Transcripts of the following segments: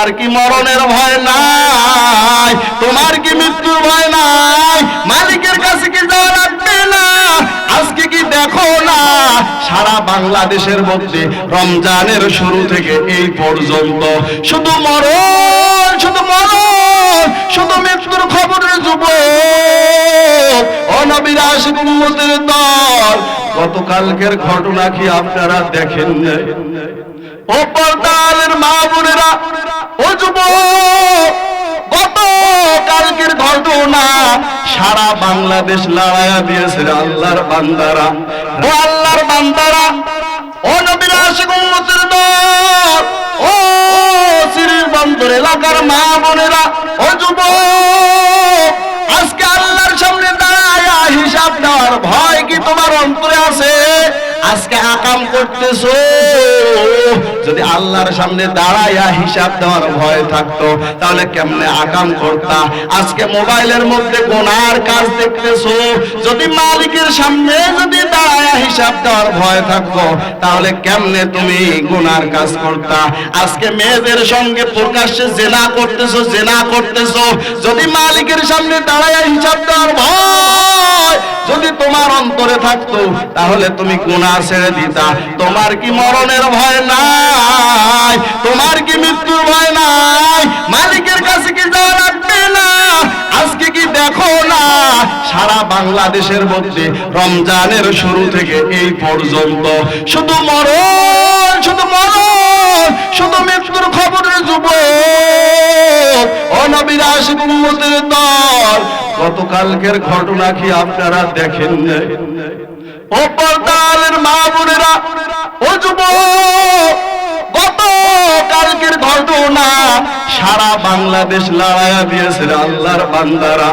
আর কি মরণের ভয় নাই? তোমার কি মৃত্যুর ভয় নাই? মালিকের কাছে কি যাওয়া লাগবে না? আজকে কি দেখো না সারা বাংলাদেশের মধ্যে রমজানের শুরু থেকে এই পর্যন্ত শুধু মরণ, শুধু মরণ, শুধু মৃত্যুর খবরের যুবক ও নবীর আশিক উম্মতের দল। গতকালকের ঘটনা কি আপনারা দেখেন নাই? ও পর্দার মা বোনেরা, ও যুবক, গতকালকের ঘটনা সারা বাংলাদেশ লড়াইয়া দিয়েছে আল্লাহর বান্দারা। ও আল্লাহর বান্দারা, ও নবীর আশিক উম্মতের দল, ও সিরিজ বন্দর এলাকার মা বোনেরা, ও যুবক, আজকে আল্লাহর সামনে দাঁড়ায়া হিসাব দেওয়ার ভয় কি তোমার অন্তরে আছে? আজকে আকাম করতেছো, যদি আল্লাহর সামনে দাঁড়ায়া হিসাব দেওয়ার ভয় থাকতো তাহলে কেমনে আকাম করতা? আজকে মোবাইলের মধ্যে গুনার কাজ দেখতেছো, যদি মালিকের সামনে যদি দাঁড়ায়া হিসাব দেওয়ার ভয় থাকতো তাহলে কেমনে তুমি গুনার কাজ করতা? আজকে মেয়েদের সঙ্গে প্রকাশ্যে জেনা করতেছো, জেনা করতেছো, যদি মালিকের সামনে দাঁড়ায়া হিসাব দেওয়ার ভয় যদি তোমার অন্তরে থাকতো তাহলে তুমি গুনাহ ছেড়ে দিতা। তোমার কি মরণের ভয় নাই? তোমার কি মৃত্যুর ভয় নাই? মালিকের কাছে কি যাওয়া লাগবে না? আজকে কি দেখো না সারা বাংলাদেশের মধ্যে রমজানের শুরু থেকে এই পর্যন্ত শুধু মরণ, শুধু মরণ, শুধু মৃত্যুর খবরের যুবক ও নবীর আশিক উম্মতের দল। গতকালকের ঘটনা কি আপনারা দেখেন নাই? ও পর্দার মা বোনেরা, ও যুবক, গতকালকের ঘটনা সারা বাংলাদেশ লড়াইয়া দিয়েছে আল্লাহর বান্দারা।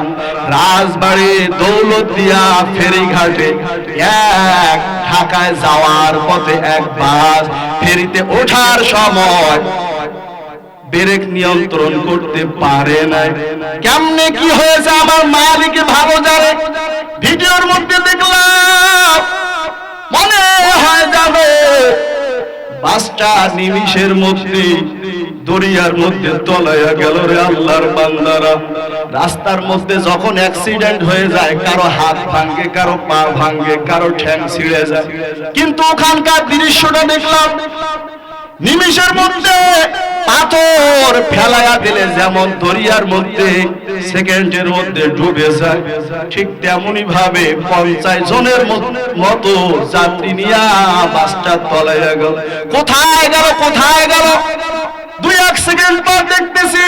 রাজবাড়ী, দৌলতদিয়া ফেরিঘাটে এক ঢাকায় যাওয়ার পথে এক বাস ফেরিতে ওঠার সময় ব্রেক নিয়ন্ত্রণ করতে পারে নাই। কেমনে কি হয়েছে আমার মালিক ভালো জানে। ভিডিওর মধ্যে দেখলাম, মনে হয় যাবে বাসটা নিমিষের মধ্যে দরিয়ার মধ্যে তলাইয়া গেল রে আল্লাহর বান্দারা। রাস্তার মধ্যে যখন অ্যাক্সিডেন্ট হয়ে যায়, কারো হাত ভাঙ্গে, কারো পা ভাঙ্গে, কারো ঠ্যাং ছিঁড়ে যায়, কিন্তু ওখানকার দৃশ্যটা দেখলাম নিমিষের মধ্যে পাথর ফেলাইয়া দিলে যেমন দরিয়ার মধ্যে সেকেন্ডের মধ্যে ডুবে যায়, ঠিক তেমনি ভাবে 50 জনের মতো যাত্রী নিয়ে বাসটা তলাইয়া গেল। কোথায় গেল, কোথায় গেল? 2-1 সেকেন্ড পর দেখতেছি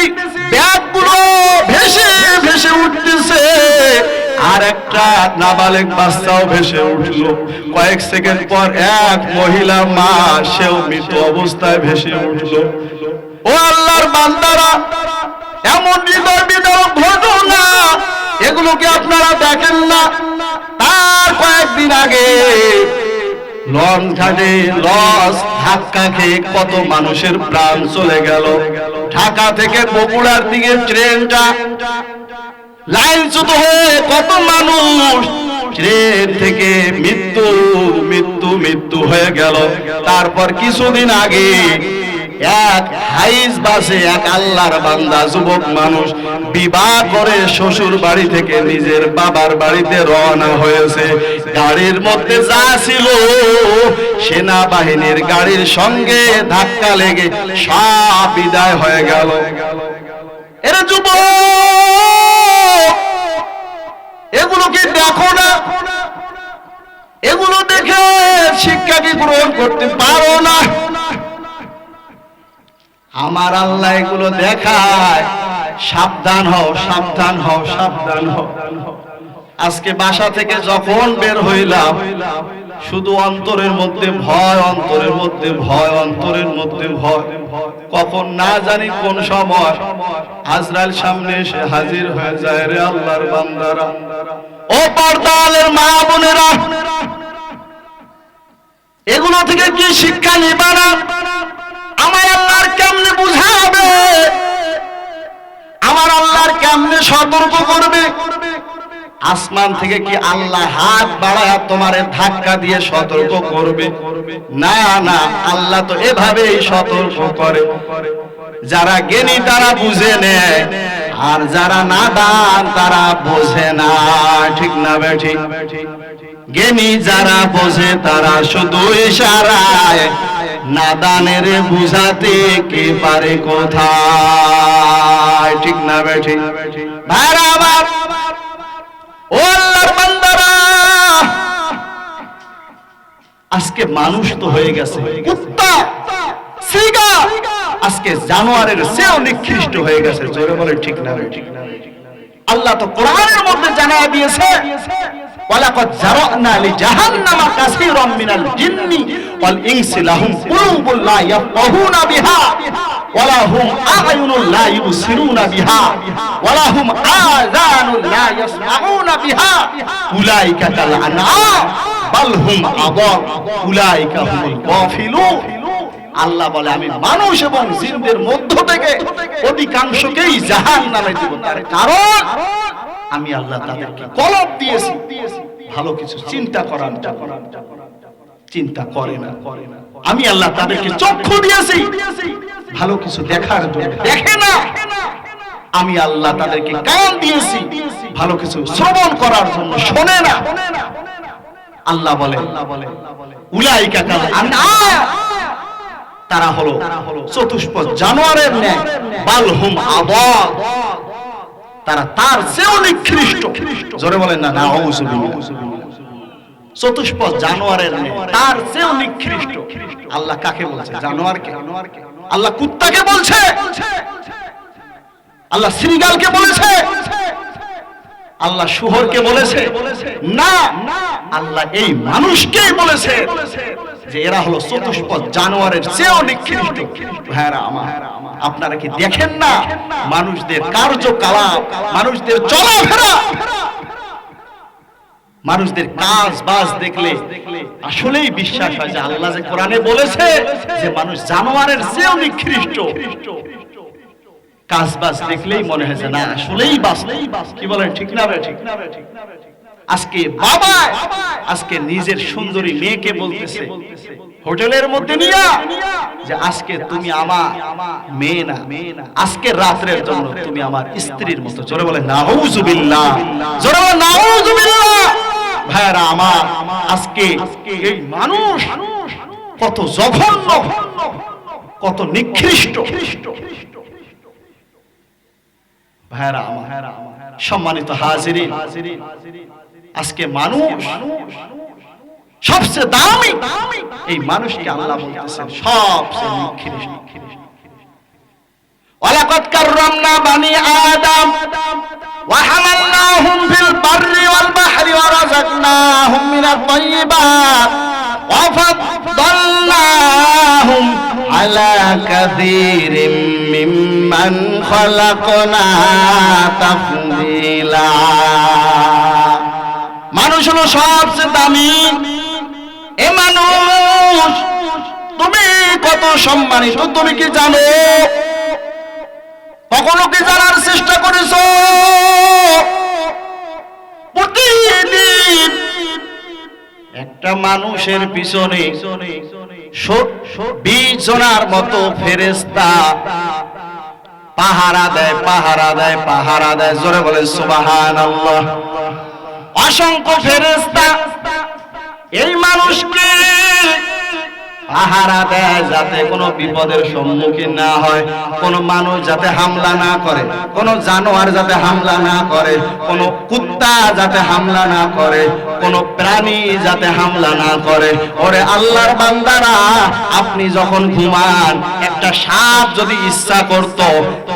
ব্যাগগুলো ভেসে ভেসে উঠতেছে, আর একটা নাবালেগ বাচ্চাও ভেসে উঠল। কয়েক সেকেন্ড পর এক মহিলা মা, সেও মৃত অবস্থায় ভেসে উঠল। ও আল্লাহর বান্দারা, এমন হৃদয় বিদারক ঘটনা এগুলোকে আপনারা দেখেন না? তার কয়েকদিন আগে লঞ্চ ঘাটে লঞ্চ ধাক্কা খেয়ে কত মানুষের প্রাণ চলে গেল। ঢাকা থেকে বগুড়ার দিকে ট্রেনটা লাইনচ্যুত হয়ে কত মানুষ ট্রেন থেকে মৃত্যু মৃত্যু মৃত্যু হয়ে গেল। তারপর কিছুদিন আগে এক হাইস বাসে এক আল্লাহর বান্দা যুবক মানুষ বিবাহ করে শ্বশুর বাড়ি থেকে নিজের বাবার বাড়িতে রওনা হয়েছে। গাড়ির মধ্যে যা ছিল সেনাবাহিনীর গাড়ির সঙ্গে ধাক্কা লেগে সব বিদায় হয়ে গেল। এরা যুবক, এগুলো কি দেখো না? এগুলো দেখে শিক্ষা কি গ্রহণ করতে পারো না? আমার আল্লাহ এগুলো দেখায়, সাবধান হও, সাবধান হও, সাবধান হও। আজকে বাসা থেকে যখন বের হইলাম শুধু অন্তরের মধ্যে ভয়, অন্তরের মধ্যে ভয়, অন্তরের মধ্যে ভয়। কখন না জানি কোন সময় আজরাইল সামনে এসে হাজির হয়ে যায় রে আল্লাহর বান্দারা। ও পর্দার মা বোনেরা, এগুলো থেকে কি শিক্ষা নিবা না? আমার আল্লাহর কেমনে বুঝাবে? আমার আল্লাহর কেমনে সতর্ক করবে? আসমান থেকে কি আল্লাহ হাত বাড়ায় তোমারে ধাক্কা দিয়ে সতর্ক করবে? না না, আল্লাহ তো এভাবেই সতর্ক করে। যারা জ্ঞানী তারা বুঝে নেয়, আর যারা নাদান তারা বোঝে না। ঠিক না বেঠিক? জ্ঞানী যারা বোঝে তারা শুধু ইশারায়, নাদানের বুঝাতে কে পারে কোথায়। ঠিক না বেঠিক? ভাইরা আমার, ও আল্লাহর বান্দারা, আজকে মানুষ তো হয়ে গেছে কুত্তা, সিগা, আজকে জানোয়ারের চেয়েও নিকৃষ্ট হয়ে গেছে। জোরে বলে ঠিক না বেঠিক? আল্লাহ তো কোরআনের মধ্যে জানায় দিয়েছে, ওয়ালাকাদ জারানা লিজাহান্নামা কাসীরাম মিনাল জিন্নি ওয়াল ইনসি লাহুম কুলুবুন লা ইয়াফকাহুনা বিহা ওয়া লাহুম আ'য়ুনুন লা ইবসিরুনা বিহা ওয়া লাহুম আযানুন লা ইয়াসমাউনা বিহা উলাইকা কাল আনআম বাল হুম আদাল উলাইকা হুমুল গাফিলুন। আল্লাহ বলে আমি মানুষ এবং জিনদের মধ্য থেকে অধিকাংশকেই জাহান্নামে দিব, তার কারণ আমি আল্লাহ তাদেরকে কলব দিয়েছি ভালো কিছু চিন্তা করার জন্য, চিন্তা করে না। আমি আল্লাহ তাদেরকে চক্ষু দিয়েছি ভালো কিছু দেখার জন্য, দেখে না। আমি আল্লাহ তাদেরকে কান দিয়েছি ভালো কিছু শ্রবণ করার জন্য, শোনে না। আল্লাহ বলে উলাইকা কাল আনআম, তারা হলো চতুষ্পদ জানোয়ারের ন্যায়, বাল হুম আদাল, তারা তার চেয়েও নিকৃষ্ট। জোরে বলেন না নাউযুবিল্লাহ। চতুষ্পদ জানোয়ারের ন্যায়, তার চেয়েও নিকৃষ্ট। আল্লাহ কাকে বলছে? জানোয়ারকে। আল্লাহ কুত্তাকে বলছে, আল্লাহ শৃগালকে বলেছে, আল্লাহ শুয়োরকে বলেছে না, আল্লাহ এই মানুষকেই বলেছে যে এরা হলো চতুষ্পদ জানোয়ারের চেয়েও নিকৃষ্ট। ভাইরা আমার, আপনারা কি দেখেন না মানুষদের কার্যকলাপ, মানুষদের চলাফেরা, মানুষদের কাজ বাজ দেখলে আসলেই বিশ্বাস হয় যে আল্লাহ যে কোরআনে বলেছে যে মানুষ জানোয়ারের চেয়েও নিকৃষ্ট। কাজ বাজ দেখলেই মনে হয় যে না আসলেই বাস্তব। কি বলেন ঠিক না ঠিক? আজকে বাবা আজকে নিজের সুন্দরী মেয়েকে বলতেছে হোটেলের মধ্যে নিয়ে যে আজকে তুমি আমার মেয়ে না, আজকে রাতের জন্য তুমি আমার স্ত্রীর মতো। জোরে বলে নাউযুবিল্লাহ, জোরে বলে নাউযুবিল্লাহ। ভাইরা আমার, আজকে এই মানুষ কত জঘন্য, কত নিকৃষ্ট। ভাইরা আমার, সম্মানিত হাজিরিন, আজকে মানুষ সবচেয়ে দামি, এই মানুষকে আল্লাহ বলতেছেন সবচেয়ে নিকৃষ্ট। ওয়ালাকাদ কাররামনা বানি আদম ওয়া হামালনাহুম ফিল বাররি ওয়াল বাহরি ওয়া রাযাকনাহুম মিনাত তাইয়্যিবাত ওয়া ফাদ্দালনাহুম আলা কাসীরিম মিম্মান খালাকনা তাফদীলা। মানুষ হলো সবচেয়ে দামি। এ মানুষ, তুমি কত সম্মানিত তুমি কি জানো? কখনো কি জানার চেষ্টা করেছো? প্রতিদিন একটা মানুষের পিছনে 20 জনের মতো ফেরেশতা পাহারা দেয়, পাহারা দেয়, পাহারা দেয়। জোরে বলেন সুবহানাল্লাহ। অসংখ্য ফেরেশতা এই মানুষকে পাহারা দেয় যাতে কোনো বিপদের সম্মুখীন না হয়, কোনো মানুষ যাতে হামলা না করে, কোনো জানোয়ার যাতে হামলা না করে, কোনো কুত্তা যাতে হামলা না করে, কোনো প্রাণী যাতে হামলা না করে। ওরে আল্লাহর বান্দারা, আপনি যখন ঘুমান, একটা সাপ যদি ইচ্ছা করত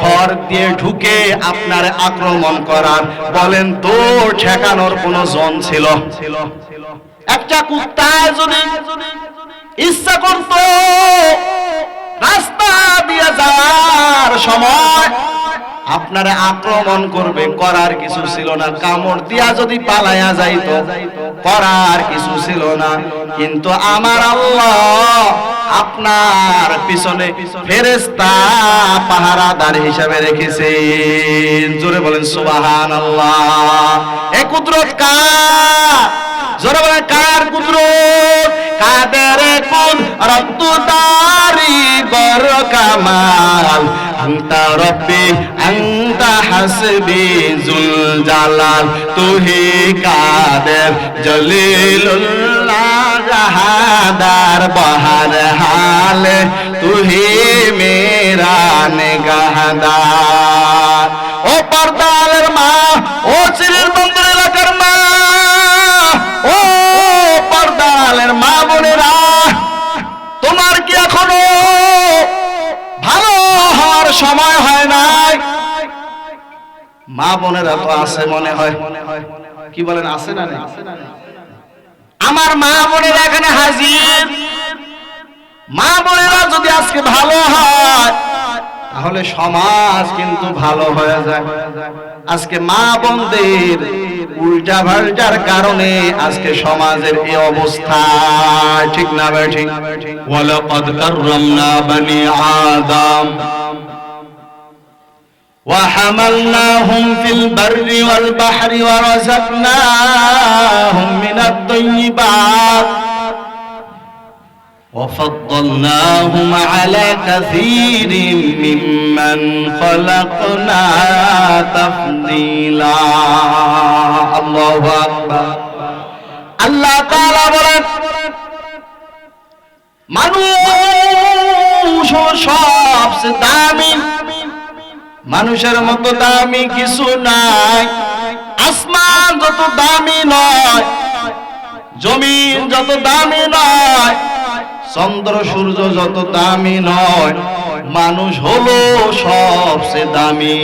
ঘর দিয়ে ঢুকে আপনার আক্রমণ করার, বলেন তো ঠেকানোর কোনো জন ছিল? একটা কুত্তা যদি ইচ্ছা করত রাস্তা দিয়ে যাওয়ার সময় আপনারে আক্রমণ করবে, করার কিছু ছিল না। কামড় দিয়া যদি পালায়া যাইতো, করার কিছু ছিল না। কিন্তু আমার আল্লাহ আপনার পিছনে ফেরেশতা পাহারাদার হিসাবে রেখেছেন। জোরে বলেন সুবহানাল্লাহ। এই কুদরত কার? জোরে বলেন কার কুদরত? কাদের কুদরতদারি বড় কামাল আনতা রব্বি আনতা হাসবি জুল জালাল তুহি কাদের জলিলুল্লাহ জাহাদার বহার হাল তুহি মেরা নিগাহদার। ও পর্দালের মা, ও চিরের বন্দর এলাকার মা, ও পর্দালের মা বোনেরা, তোমার কি এখনো ভালো হওয়ার সময় হয় নাই? মা বোনেরা তো আছে মনে হয়, কি বলেন আছে না? আমার মা বোনেরা এখানে হাজির। মা বোনেরা যদি আজকে ভালো হয় তাহলে সমাজ কিন্তু ভালো হয়ে যায়। আজকে মা বোনদের উল্টা পাল্টার কারণে আজকে সমাজের এই অবস্থা, ঠিক না ভাই? ঠিক। ওয়ালাকাদ কাররামনা বনি আদম وحملناهم في البر والبحر ورزقناهم من الطيبات وفضلناهم على كثير ممن خلقنا تفضيلا الله أكبر। আল্লাহ তাআলা বলেন মানুষ সবচেয়ে দামি, মানুষের মতো দামি কিছু নাই। আসমান যত দামি নয়, জমিন যত দামি নয়, চন্দ্র সূর্য যত দামি নয়, মানুষ হলো সবচেয়ে দামি।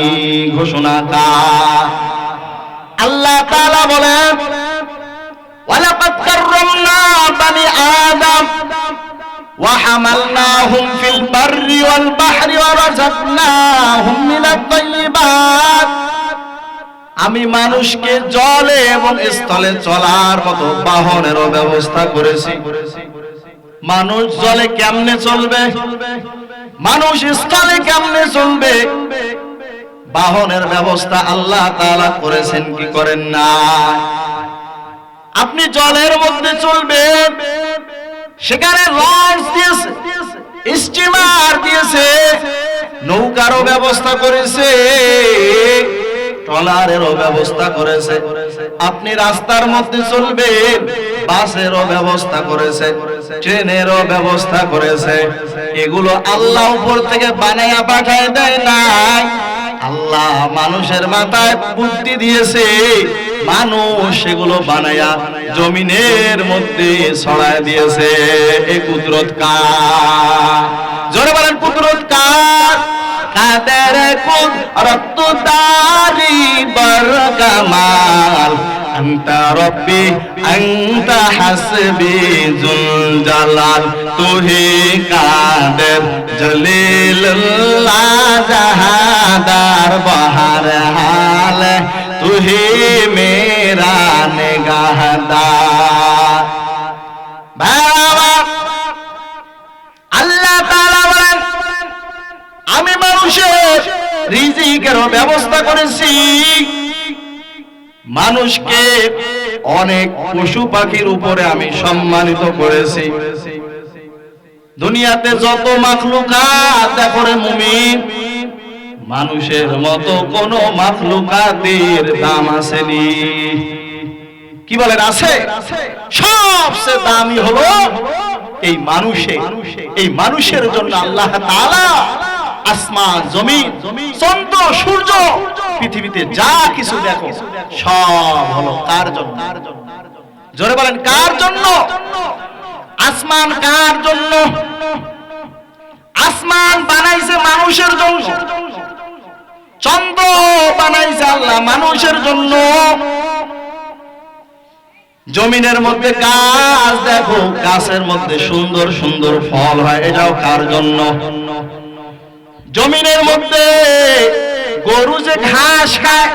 ঘোষণা কার? আল্লাহ তাআলা বলেন ওয়ালাকাদ কাররামনা বনি আদম وحملناهم في البر والبحر ورزقناهم من الطيبات। আমি মানুষকে জলে এবং স্থলে চলার মতো বাহনেরও ব্যবস্থা করেছি। মানুষ জলে কেমনে চলবে, মানুষ স্থলে কেমনে চলবে, বাহনের ব্যবস্থা আল্লাহ তাআলা করেছেন কি করেন না? আপনি জলের মধ্যে চলবেন, সেখানে লঞ্চ দিয়েছে, স্টিমার দিয়েছে, নৌকারও ব্যবস্থা করেছে, ট্রলারেরও ব্যবস্থা করেছে। আপনি রাস্তার মধ্যে চলবেন, বাসেরও ব্যবস্থা করেছে, ট্রেনেরও ব্যবস্থা করেছে। এগুলো আল্লাহ উপর থেকে বানায়া পাঠায় দেয় নাই, আল্লাহ মানুষের মাথায় বুদ্ধি দিয়েছে, মানুষ সেগুলো বানায়া জমিনের মধ্যে ছড়ায় দিয়েছে। এই কুদরত কার? জোরে বলেন কুদরত কার? কাদের কুদরতদারি বড় কামাল আনতা রব্বি আনতা হাসবি জুল জালাল তুহি কাদের জলিলুল্লাহ জাহাদার বহার হাল তুহি মেরা নিগাহদার। বাবা আল্লাহ তাআলা বলেন আমি মানুষের রিজিকেরও ব্যবস্থা করেছি। মানুষকে অনেক পশু পাখির উপরে আমি সম্মানিত করেছি। দুনিয়াতে যত মাখলুকাত দেখো রে মুমিন, মানুষের মতো কোন মাখলুকাতের দাম আসেনি। কি বলেন আছে? সবচেয়ে দামি হলো এই মানুষের। এই মানুষের জন্য আল্লাহ তাআলা আসমান, জমিন, চন্দ্র, সূর্য, পৃথিবীতে যা কিছু দেখো সব হলো কার জন্য? জোরে বলেন কার জন্য? আসমান কার জন্য? আসমান বানাইছে মানুষের জন্য, চন্দ্র বানাইছে আল্লাহ মানুষের জন্য। জমিনের মধ্যে গাছ দেখো, গাছের মধ্যে সুন্দর সুন্দর ফল হয়, এটাও কার জন্য? জমিনের মধ্যে গরু যে ঘাস খায়,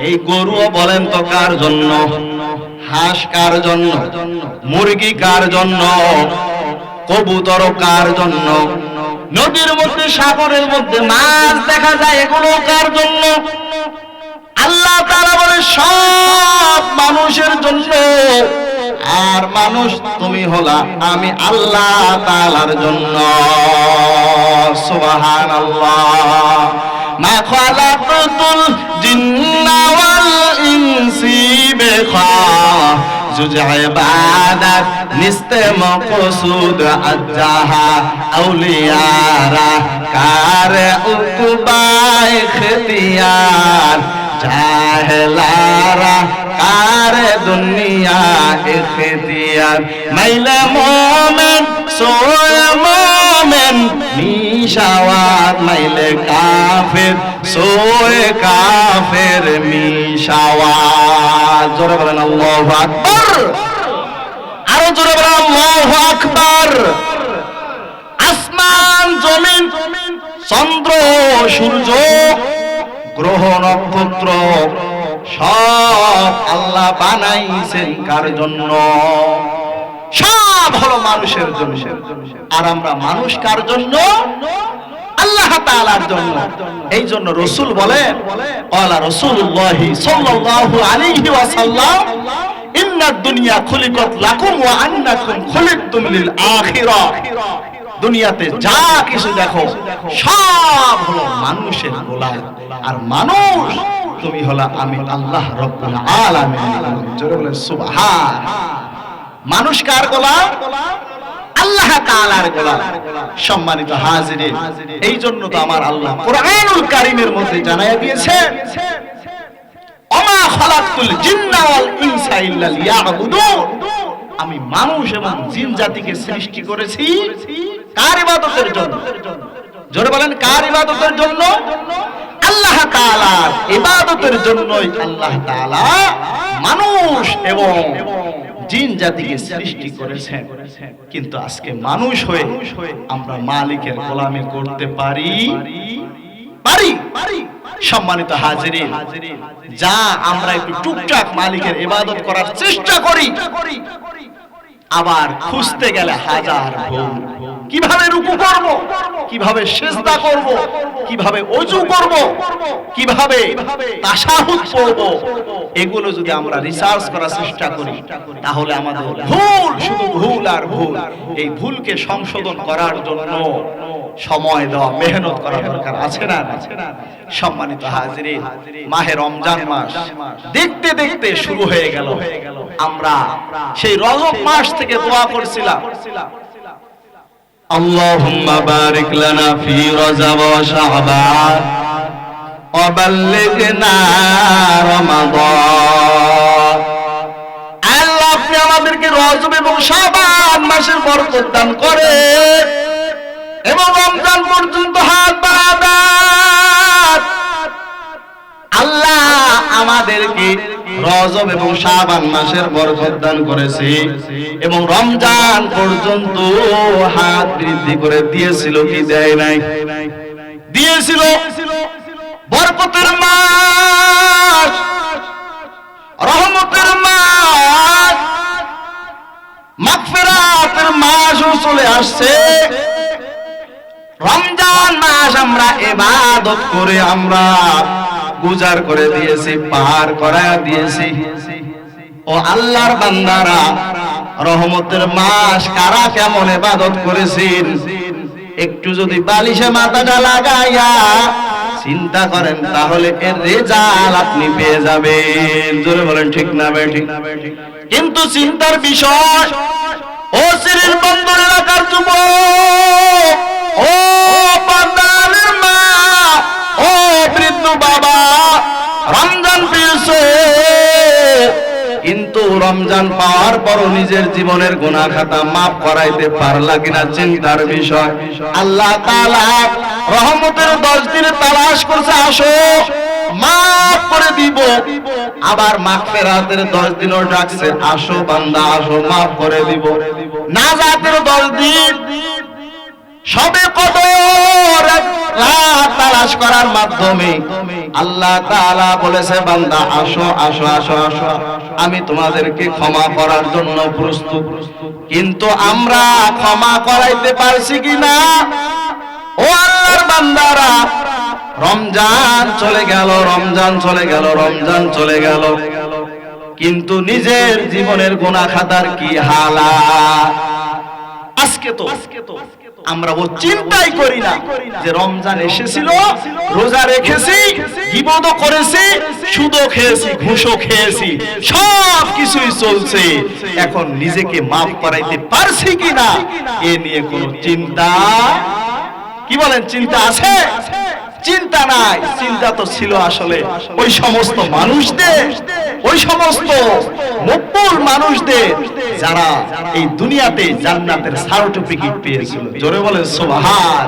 এই গরুও বলেন তো কার জন্য? হাঁস কার জন্য? মুরগি কার জন্য? কবুতর কার জন্য? নদীর মধ্যে, সাগরের মধ্যে মাছ দেখা যায়, এগুলো কার জন্য? আল্লাহ তাআলা বলে সব মানুষের জন্য। আর মানুষ তুমি হলা আমি আল্লাহ তাআলার জন্য। সুবহানাল্লাহ। মা খালাকতুল জিন্না ওয়াল ইনসি বিখাজুজ ইবাদাত নিস্তে মকসুদ আজাহা আউলিয়ারা কার উকবায় ইখতিয়ার জাহেলারা কার দুনিয়া ইখতিয়ার মাইলে মোমেন সোয় মোমেন মিশাওয়াত মাইলে কাফের সোয় কাফের মিশাওয়াত। জোরে বলেন আল্লাহু আকবার। আরো জোরে বলেন আল্লাহু আকবার। আসমান জমিন চন্দ্র সূর্য গ্রহ নক্ষত্র সব আল্লাহ বানাইছেন কার জন্য? সব হলো মানুষের জন্য। আর আমরা মানুষ কার জন্য? আল্লাহ তাআলার জন্য। এই জন্য রাসূল বলেন, ক্বালা রাসূলুল্লাহ সাল্লাল্লাহু আলাইহি ওয়াসাল্লাম ইন্নাদ দুনিয়া খুলিকাত লাকুম ওয়া আন্নাকুম খুলিকতুম লিল আখিরাহ। দুনিয়াতে যা কিছু দেখো সব হলো মানুষের গোলাম, আর মানুষ তুমি হলো আমি আল্লাহ রাব্বুল আলামিন। জোরে বলেন সুবহান। মানুষ কার গোলাম? আল্লাহ তাআলার গোলাম। সম্মানিত হাজিরিন, এই জন্য তো আমার আল্লাহ কোরআনুল কারীমের মধ্যে জানায়া দিয়েছেন, ওমা খালাকতুল জিন্না ওয়াল ইনসা ইল্লা লিয়াবুদুন। আমি মানুষ এবং জিন জাতিকে সৃষ্টি করেছি কার ইবাদতের জন্য? জোরে বলেন কার ইবাদতের জন্য? আল্লাহ তাআলার ইবাদতের জন্যই আল্লাহ তাআলা মানুষ এবং জিন জাতিকে সৃষ্টি করেছেন। কিন্তু আজকে মানুষ হয়ে আমরা মালিকের গোলামি করতে পারি? সম্মানিত হাজিরিন, যা আমরা একটু টুকটাক মালিকের ইবাদত করার চেষ্টা করি, আবার খুঁজতে গেলে হাজার ভুল। কিভাবে রুকু করব, কিভাবে সিজদা করব, কিভাবে ওযু করব, কিভাবে তাশাহুদ পড়ব, এগুলো যদি আমরা রিসার্চ করার চেষ্টা করি তাহলে আমাদের ভুল শুধু ভুল আর ভুল। এই ভুলকে সংশোধন করার জন্য সময় দেওয়া, মেহনত করা দরকার আছে না? সম্মানিত হাজিরিন, মাহে রমজান মাস দেখতে দেখতে শুরু হয়ে গেল। আমরা সেই রজব মাস থেকে দোয়া করছিলাম, আল্লাহুম্মা বারিক লানা ফি রজব ওয়া শাবান ওয়া বাল্লিগনা রমাদান। আল্লাহ আপনি আমাদেরকে রজব এবং শাবান মাসের বরকত দান করেন এবং রমজান পর্যন্ত হাত বাড়ান। আল্লাহ আমাদেরকে রজব এবং শাবান মাসের বরকত দান করেছে এবং রমজান পর্যন্ত হাত বৃদ্ধি করে দিয়েছিল কি দেয় নাই? দিয়েছিল। বরকতের মাস, রহমতের মাস, মাগফিরাতের মাসও চলে আসছে। রমজান মাস আমরা ইবাদত করে আমরা গুজার করে দিয়েছি, পার করায় দিয়েছি। ও আল্লাহর বান্দারা, রহমতের মাস কারা কেমন ইবাদত করেছেন একটু যদি বালিশে মাথাটা লাগাইয়া চিন্তা করেন তাহলে এর রেজাল্ট আপনি পেয়ে যাবেন। জোরে বলেন ঠিক না বেঠিক? কিন্তু চিন্তার বিষয়, ও সিরিল বন্দর এলাকার যুবক, ও বান্দারের মা, ও বৃদ্ধ বাবা, রমজান পেয়েছো কিন্তু রমজান পাওয়ার পরও নিজের জীবনের গুনাহ খাতা মাফ করাইতে পারলা কিনা চিন্তার বিষয়। আল্লাহ তাআলা রহমতের 10 দিনে তালাশ করছে, আসো মাফ করে দিব। আবার মাগফিরাতের 10 দিনও ডাকছে, আসো বান্দা আসো মাফ করে দিব। নাজাতের 10 দিন সবে কদর রাত তালাশ করার মাধ্যমে আল্লাহ তাআলা বলেছে, বান্দা আসো আসো আসো আসো, আমি তোমাদেরকে ক্ষমা করার জন্য প্রস্তুত। কিন্তু আমরা ক্ষমা করাইতে পারছি কিনা? ও আল্লাহর বান্দারা, রমজান চলে গেল, রমজান চলে গেল, রমজান চলে গেল, কিন্তু নিজের জীবনের গুনাহ খাতার কি হালাত। আজকে তো আমরা ও চিন্তাই করি না যে রমজান এসেছিল, রোজা রেখেছি, ইবাদত করেছি, সুদও খেয়েছি, ঘুষও খেয়েছি, সব কিছুই চলছে, এখন নিজেকে মাফ করাইতে পারছি কিনা এ নিয়ে কোনো চিন্তা, কি বলেন, চিন্তা আছে? চিন্তা নাই। চিন্তা তো ছিল আসলে ওই সমস্ত মানুষদের, ওই সমস্ত মকবুল মানুষদের যারা এই দুনিয়াতে জান্নাতের সার্টিফিকেট পেয়েছিল। জোরে বলেন সুবহান।